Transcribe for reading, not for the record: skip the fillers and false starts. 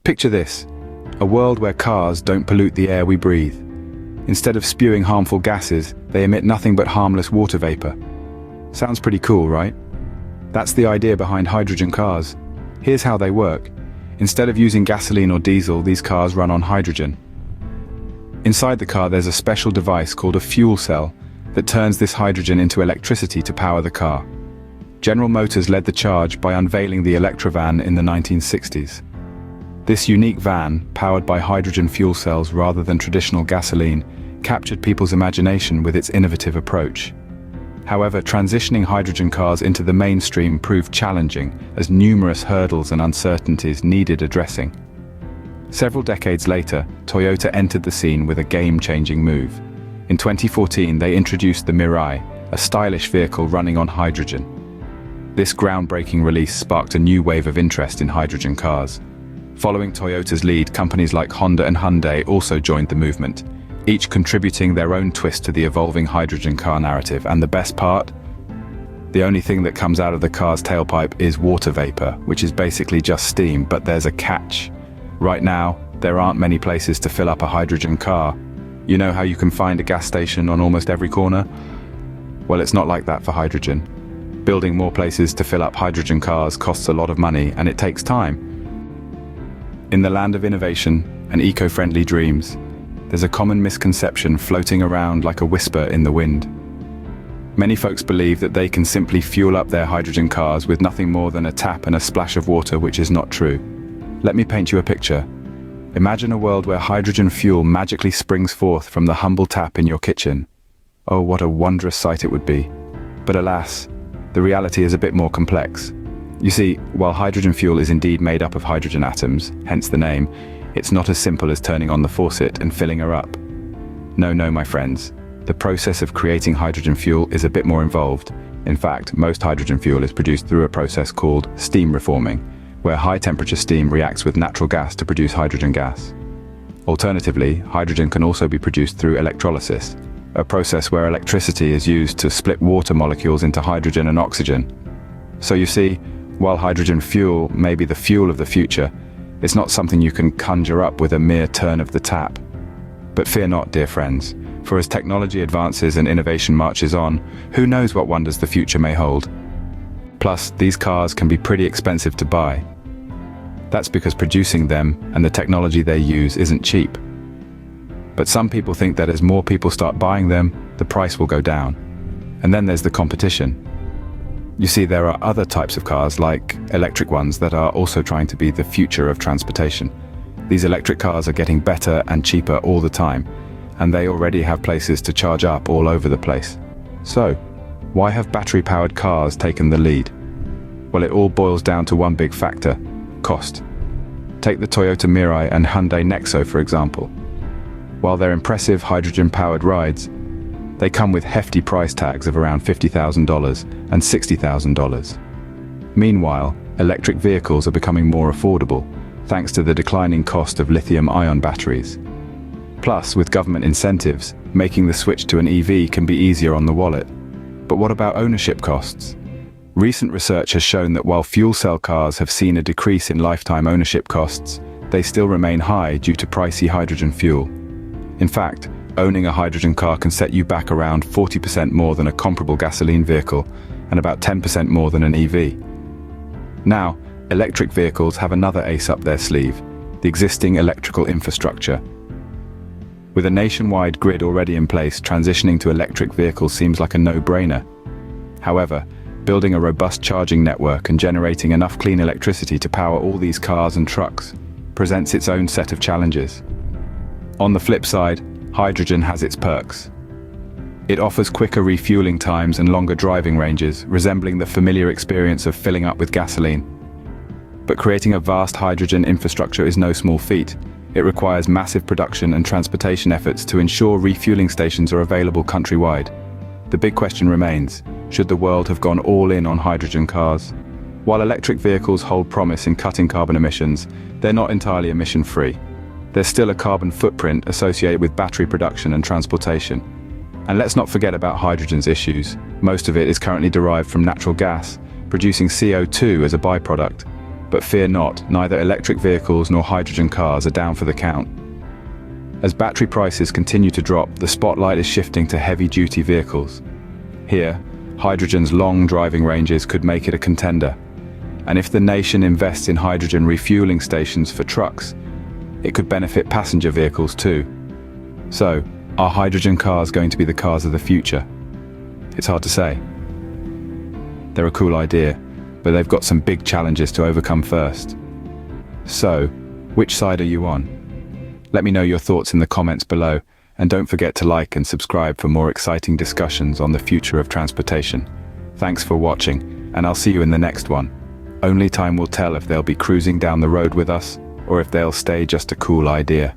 Picture this, a world where cars don't pollute the air we breathe. Instead of spewing harmful gases, they emit nothing but harmless water vapor. Sounds pretty cool, right? That's the idea behind hydrogen cars. Here's how they work. Instead of using gasoline or diesel, these cars run on hydrogen. Inside the car, there's a special device called a fuel cell that turns this hydrogen into electricity to power the car. General Motors led the charge by unveiling the Electrovan in the 1960s. This unique van, powered by hydrogen fuel cells rather than traditional gasoline, captured people's imagination with its innovative approach. However, transitioning hydrogen cars into the mainstream proved challenging, as numerous hurdles and uncertainties needed addressing. Several decades later, Toyota entered the scene with a game-changing move. In 2014, they introduced the Mirai, a stylish vehicle running on hydrogen. This groundbreaking release sparked a new wave of interest in hydrogen cars. Following Toyota's lead, companies like Honda and Hyundai also joined the movement, each contributing their own twist to the evolving hydrogen car narrative. And the best part? The only thing that comes out of the car's tailpipe is water vapor, which is basically just steam, but there's a catch. Right now, there aren't many places to fill up a hydrogen car. You know how you can find a gas station on almost every corner? Well, it's not like that for hydrogen. Building more places to fill up hydrogen cars costs a lot of money, and it takes time. In the land of innovation and eco-friendly dreams, there's a common misconception floating around like a whisper in the wind. Many folks believe that they can simply fuel up their hydrogen cars with nothing more than a tap and a splash of water, which is not true. Let me paint you a picture. Imagine a world where hydrogen fuel magically springs forth from the humble tap in your kitchen. Oh, what a wondrous sight it would be. But alas, the reality is a bit more complex. You see, while hydrogen fuel is indeed made up of hydrogen atoms, hence the name, it's not as simple as turning on the faucet and filling her up. No, my friends. The process of creating hydrogen fuel is a bit more involved. In fact, most hydrogen fuel is produced through a process called steam reforming, where high-temperature steam reacts with natural gas to produce hydrogen gas. Alternatively, hydrogen can also be produced through electrolysis, a process where electricity is used to split water molecules into hydrogen and oxygen. So you see, while hydrogen fuel may be the fuel of the future, it's not something you can conjure up with a mere turn of the tap. But fear not, dear friends, for as technology advances and innovation marches on, who knows what wonders the future may hold. Plus, these cars can be pretty expensive to buy. That's because producing them and the technology they use isn't cheap. But some people think that as more people start buying them, the price will go down. And then there's the competition. You see, there are other types of cars, like electric ones, that are also trying to be the future of transportation. These electric cars are getting better and cheaper all the time, and they already have places to charge up all over the place. So, why have battery-powered cars taken the lead? Well, it all boils down to one big factor: cost. Take the Toyota Mirai and Hyundai Nexo, for example. While they're impressive hydrogen-powered rides, they come with hefty price tags of around $50,000 and $60,000. Meanwhile, electric vehicles are becoming more affordable, thanks to the declining cost of lithium-ion batteries. Plus, with government incentives, making the switch to an EV can be easier on the wallet. But what about ownership costs? Recent research has shown that while fuel cell cars have seen a decrease in lifetime ownership costs, they still remain high due to pricey hydrogen fuel. In fact, owning a hydrogen car can set you back around 40% more than a comparable gasoline vehicle and about 10% more than an EV. Now, electric vehicles have another ace up their sleeve: the existing electrical infrastructure. With a nationwide grid already in place, transitioning to electric vehicles seems like a no-brainer. However, building a robust charging network and generating enough clean electricity to power all these cars and trucks presents its own set of challenges. On the flip side, hydrogen has its perks. It offers quicker refueling times and longer driving ranges, resembling the familiar experience of filling up with gasoline. But creating a vast hydrogen infrastructure is no small feat. It requires massive production and transportation efforts to ensure refueling stations are available countrywide. The big question remains: should the world have gone all in on hydrogen cars? While electric vehicles hold promise in cutting carbon emissions, they're not entirely emission-free. There's still a carbon footprint associated with battery production and transportation. And let's not forget about hydrogen's issues. Most of it is currently derived from natural gas, producing CO2 as a byproduct. But fear not, neither electric vehicles nor hydrogen cars are down for the count. As battery prices continue to drop, the spotlight is shifting to heavy-duty vehicles. Here, hydrogen's long driving ranges could make it a contender. And if the nation invests in hydrogen refueling stations for trucks, it could benefit passenger vehicles too. So, are hydrogen cars going to be the cars of the future? It's hard to say. They're a cool idea, but they've got some big challenges to overcome first. So, which side are you on? Let me know your thoughts in the comments below, and don't forget to like and subscribe for more exciting discussions on the future of transportation. Thanks for watching, and I'll see you in the next one. Only time will tell if they'll be cruising down the road with us, or if they'll stay just a cool idea.